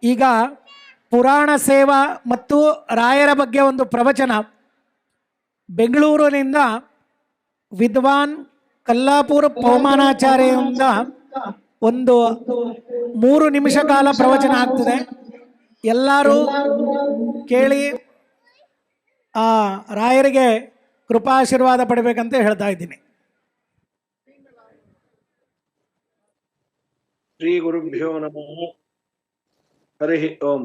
ಈಗ ಪುರಾಣ ಸೇವಾ ಮತ್ತು ರಾಯರ ಬಗ್ಗೆ ಒಂದು ಪ್ರವಚನ ಬೆಂಗಳೂರಿನಿಂದ ವಿದ್ವಾನ್ ಕಲ್ಲಾಪುರ ಪೌಮಾನಾಚಾರ್ಯರಿಂದ ಒಂದು 3 ನಿಮಿಷ ಕಾಲ ಪ್ರವಚನ ಆಗ್ತದೆ. ಎಲ್ಲರೂ ಕೇಳಿ ಆ ರಾಯರಿಗೆ ಕೃಪಾಶೀರ್ವಾದ ಪಡಿಬೇಕಂತ ಹೇಳ್ತಾ ಇದ್ದೀನಿ. ಶ್ರೀ ಗುರುಭ್ಯೋ ನಮಃ. ಹರಿ ಓಂ.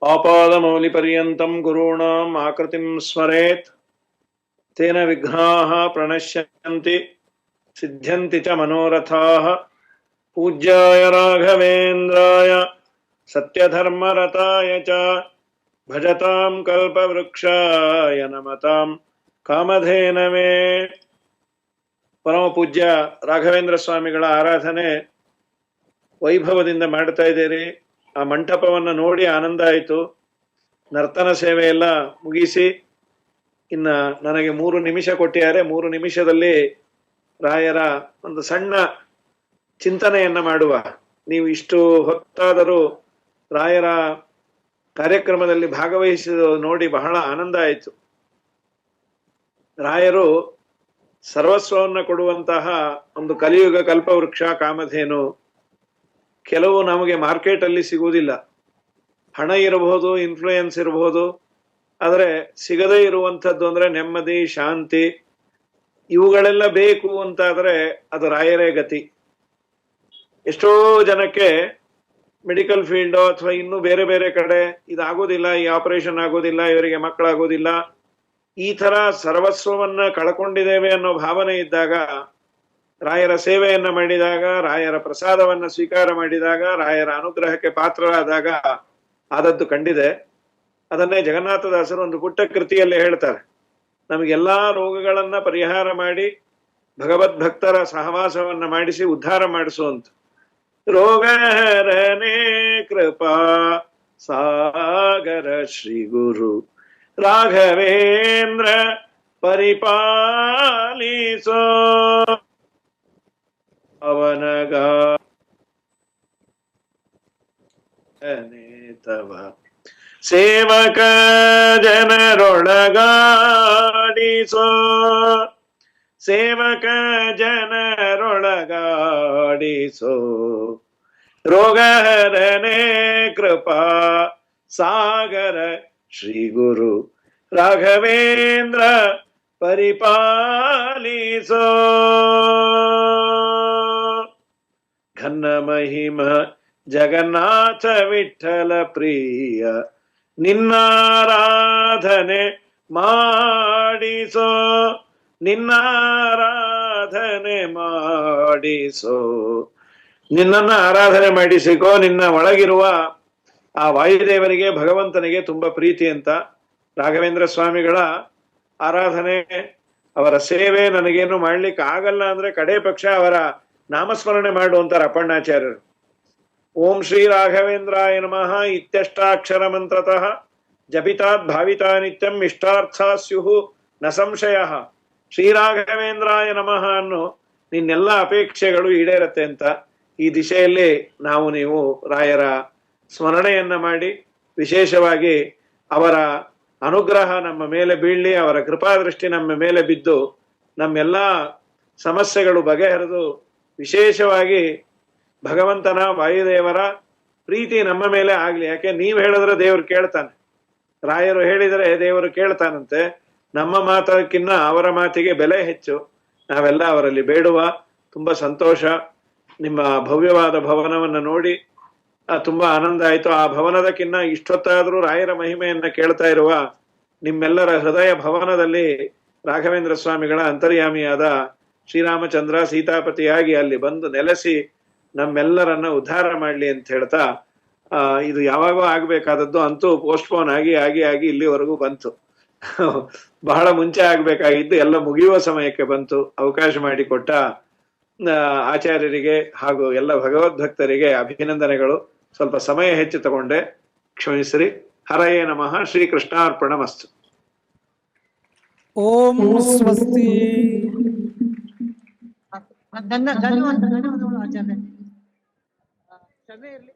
ಆಪಾದಮೌಲಿ ಪರ್ಯಂತಂ ಗುರುಣಾಂ ಆಕೃತಿಂ ಸ್ಮರೇತ್ ತೇನ ವಿಘ್ನಾಃ ಪ್ರಣಶ್ಯಂತಿ ಸಿದ್ಧ್ಯಂತಿ ಚ ಮನೋರಥಾಃ. ಪೂಜ್ಯಾಯ ರಾಘವೇಂದ್ರಾಯ ಸತ್ಯಧರ್ಮರತಾಯ ಚ ಭಜತಾಂ ಕಲ್ಪವೃಕ್ಷಾಯ ನಮತಾಂ ಕಾಮಧೇನವೇ. ಪರಮ ಪೂಜ್ಯ ರಾಘವೇಂದ್ರ ಸ್ವಾಮಿಗಳ ಆರಾಧನೆ ವೈಭವದಿಂದ ಮಾಡ್ತಾ ಇದ್ದೀರಿ. ಆ ಮಂಟಪವನ್ನು ನೋಡಿ ಆನಂದ ಆಯಿತು. ನರ್ತನ ಸೇವೆ ಎಲ್ಲ ಮುಗಿಸಿ ಇನ್ನ ನನಗೆ 3 ನಿಮಿಷ ಕೊಟ್ಟಿದ್ದಾರೆ. 3 ನಿಮಿಷದಲ್ಲಿ ರಾಯರ ಒಂದು ಸಣ್ಣ ಚಿಂತನೆಯನ್ನ ಮಾಡುವ. ನೀವು ಇಷ್ಟು ಹೊತ್ತಾದರೂ ರಾಯರ ಕಾರ್ಯಕ್ರಮದಲ್ಲಿ ಭಾಗವಹಿಸಿದ ನೋಡಿ ಬಹಳ ಆನಂದ ಆಯಿತು. ರಾಯರು ಸರ್ವಸ್ವವನ್ನು ಕೊಡುವಂತಹ ಒಂದು ಕಲಿಯುಗ ಕಲ್ಪವೃಕ್ಷ ಕಾಮಧೇನು. ಕೆಲವು ನಮಗೆ ಮಾರ್ಕೆಟ್ ಅಲ್ಲಿ ಸಿಗುವುದಿಲ್ಲ. ಹಣ ಇರಬಹುದು, ಇನ್ಫ್ಲೂಯೆನ್ಸ್ ಇರಬಹುದು, ಆದರೆ ಸಿಗದೇ ಇರುವಂಥದ್ದು ಅಂದ್ರೆ ನೆಮ್ಮದಿ, ಶಾಂತಿ, ಇವುಗಳೆಲ್ಲ ಬೇಕು ಅಂತಾದ್ರೆ ಅದು ರಾಯರೇ ಗತಿ. ಎಷ್ಟೋ ಜನಕ್ಕೆ ಮೆಡಿಕಲ್ ಫೀಲ್ಡ್ ಅಥವಾ ಇನ್ನೂ ಬೇರೆ ಬೇರೆ ಕಡೆ ಇದಾಗೋದಿಲ್ಲ, ಈ ಆಪರೇಷನ್ ಆಗೋದಿಲ್ಲ, ಇವರಿಗೆ ಮಕ್ಕಳಾಗೋದಿಲ್ಲ, ಈ ತರ ಸರ್ವಸ್ವವನ್ನ ಕಳ್ಕೊಂಡಿದ್ದೇವೆ ಅನ್ನೋ ಭಾವನೆ ಇದ್ದಾಗ ರಾಯರ ಸೇವೆಯನ್ನ ಮಾಡಿದಾಗ, ರಾಯರ ಪ್ರಸಾದವನ್ನ ಸ್ವೀಕಾರ ಮಾಡಿದಾಗ, ರಾಯರ ಅನುಗ್ರಹಕ್ಕೆ ಪಾತ್ರರಾದಾಗ ಆದದ್ದು ಕಂಡಿದೆ. ಅದನ್ನೇ ಜಗನ್ನಾಥದಾಸರು ಒಂದು ಪುಟ್ಟ ಕೃತಿಯಲ್ಲಿ ಹೇಳ್ತಾರೆ. ನಮಗೆಲ್ಲಾ ರೋಗಗಳನ್ನ ಪರಿಹಾರ ಮಾಡಿ ಭಗವದ್ ಭಕ್ತರ ಸಹವಾಸವನ್ನ ಮಾಡಿಸಿ ಉದ್ಧಾರ ಮಾಡಿಸುವಂತ ರೋಗಹರನೇ ಕೃಪಾ ಸಾಗರ ಶ್ರೀ ಗುರು ರಾಘವೇಂದ್ರ ಪರಿಪಾಲಿಸೋ ಅವನಗ ತವ ಸೇವಕ ಜನರೊಳಗಾಡಿಸೋ, ಸೇವಕ ಜನರೊಳಗಾಡಿಸೋ ರೋಗಹರನೇ ಕೃಪಾ ಸಾಗರ ಶ್ರೀ ಗುರು ರಾಘವೇಂದ್ರ ಪರಿಪಾಲಿಸೋ. ಘನ್ನ ಮಹಿಮ ಜಗನ್ನಾಥ ವಿಠಲ ಪ್ರಿಯ ನಿನ್ನಾರಾಧನೆ ಮಾಡಿಸೋ, ನಿನ್ನಾರಾಧನೆ ಮಾಡಿಸೋ. ನಿನ್ನನ್ನ ಆರಾಧನೆ ಮಾಡಿಸಿಕೋ. ನಿನ್ನ ಒಳಗಿರುವ ಆ ವಾಯುದೇವರಿಗೆ, ಭಗವಂತನಿಗೆ ತುಂಬಾ ಪ್ರೀತಿ ಅಂತ. ರಾಘವೇಂದ್ರ ಸ್ವಾಮಿಗಳ ಆರಾಧನೆ, ಅವರ ಸೇವೆ ನನಗೇನು ಮಾಡ್ಲಿಕ್ಕೆ ಆಗಲ್ಲ ಅಂದ್ರೆ ಕಡೆ ಪಕ್ಷ ಅವರ ನಾಮಸ್ಮರಣೆ ಮಾಡುವಂತಾರೆ ಅಪ್ಪಣ್ಣಾಚಾರ್ಯರು. ಓಂ ಶ್ರೀ ರಾಘವೇಂದ್ರಾಯ ನಮಃ ಇತ್ಯಷ್ಟಾಕ್ಷರ ಮಂತ್ರತಃ ಜಪಿತಾತ್ ಭಾವಿತಾ ನಿತ್ಯಂ ಇಷ್ಟಾರ್ಥ ಸ್ಯುಹು ನ ಸಂಶಯ. ಶ್ರೀರಾಘವೇಂದ್ರಾಯ ನಮಃ ಅನ್ನು ನಿನ್ನೆಲ್ಲ ಅಪೇಕ್ಷೆಗಳು ಈಡೇರತ್ತೆ ಅಂತ ಈ ದಿಶೆಯಲ್ಲಿ ನಾವು ನೀವು ರಾಯರ ಸ್ಮರಣೆಯನ್ನ ಮಾಡಿ, ವಿಶೇಷವಾಗಿ ಅವರ ಅನುಗ್ರಹ ನಮ್ಮ ಮೇಲೆ ಬೀಳಲಿ, ಅವರ ಕೃಪಾದೃಷ್ಟಿ ನಮ್ಮ ಮೇಲೆ ಬಿದ್ದು ನಮ್ಮೆಲ್ಲ ಸಮಸ್ಯೆಗಳು ಬಗೆಹರಿದು ವಿಶೇಷವಾಗಿ ಭಗವಂತನ ವಾಯುದೇವರ ಪ್ರೀತಿ ನಮ್ಮ ಮೇಲೆ ಆಗ್ಲಿ. ಯಾಕೆ ನೀವು ಹೇಳಿದ್ರೆ ದೇವರು ಕೇಳ್ತಾನೆ, ರಾಯರು ಹೇಳಿದರೆ ದೇವರು ಕೇಳ್ತಾನಂತೆ. ನಮ್ಮ ಮಾತಕ್ಕಿನ್ನ ಅವರ ಮಾತಿಗೆ ಬೆಲೆ ಹೆಚ್ಚು. ನಾವೆಲ್ಲ ಅವರಲ್ಲಿ ಬೇಡುವ. ತುಂಬಾ ಸಂತೋಷ. ನಿಮ್ಮ ಭವ್ಯವಾದ ಭವನವನ್ನು ನೋಡಿ ತುಂಬಾ ಆನಂದ ಆಯ್ತು. ಆ ಭವನದಕ್ಕಿನ್ನ ಇಷ್ಟೊತ್ತಾದ್ರೂ ರಾಯರ ಮಹಿಮೆಯನ್ನ ಕೇಳ್ತಾ ಇರುವ ನಿಮ್ಮೆಲ್ಲರ ಹೃದಯ ಭವನದಲ್ಲಿ ರಾಘವೇಂದ್ರ ಸ್ವಾಮಿಗಳ ಅಂತರ್ಯಾಮಿಯಾದ ಶ್ರೀರಾಮಚಂದ್ರ ಸೀತಾಪತಿಯಾಗಿ ಅಲ್ಲಿ ಬಂದು ನೆಲೆಸಿ ನಮ್ಮೆಲ್ಲರನ್ನ ಉದ್ಧಾರ ಮಾಡ್ಲಿ ಅಂತ ಹೇಳ್ತಾ, ಇದು ಯಾವಾಗೋ ಆಗ್ಬೇಕಾದದ್ದು ಅಂತೂ ಪೋಸ್ಟ್ಪೋನ್ ಆಗಿ ಆಗಿ ಆಗಿ ಇಲ್ಲಿವರೆಗೂ ಬಂತು. ಬಹಳ ಮುಂಚೆ ಆಗ್ಬೇಕಾಗಿದ್ದು ಎಲ್ಲ ಮುಗಿಯುವ ಸಮಯಕ್ಕೆ ಬಂತು. ಅವಕಾಶ ಮಾಡಿಕೊಟ್ಟ ಆಚಾರ್ಯರಿಗೆ ಹಾಗೂ ಎಲ್ಲ ಭಗವದ್ಭಕ್ತರಿಗೆ ಅಭಿನಂದನೆಗಳು. ಸ್ವಲ್ಪ ಸಮಯ ಹೆಚ್ಚು ತಗೊಂಡೆ, ಕ್ಷಮಿಸ್ರಿ. ಹರಯೇ ನಮಃ. ಶ್ರೀ ಕೃಷ್ಣಾರ್ಪಣಮಸ್ತು. ಓಂ ಸ್ವಸ್ತಿ. ಧನ್ಯವಾದಗಳು ಆಚಾರ್ಯ. ಕ್ಷಮೆ ಇರ್ಲಿ.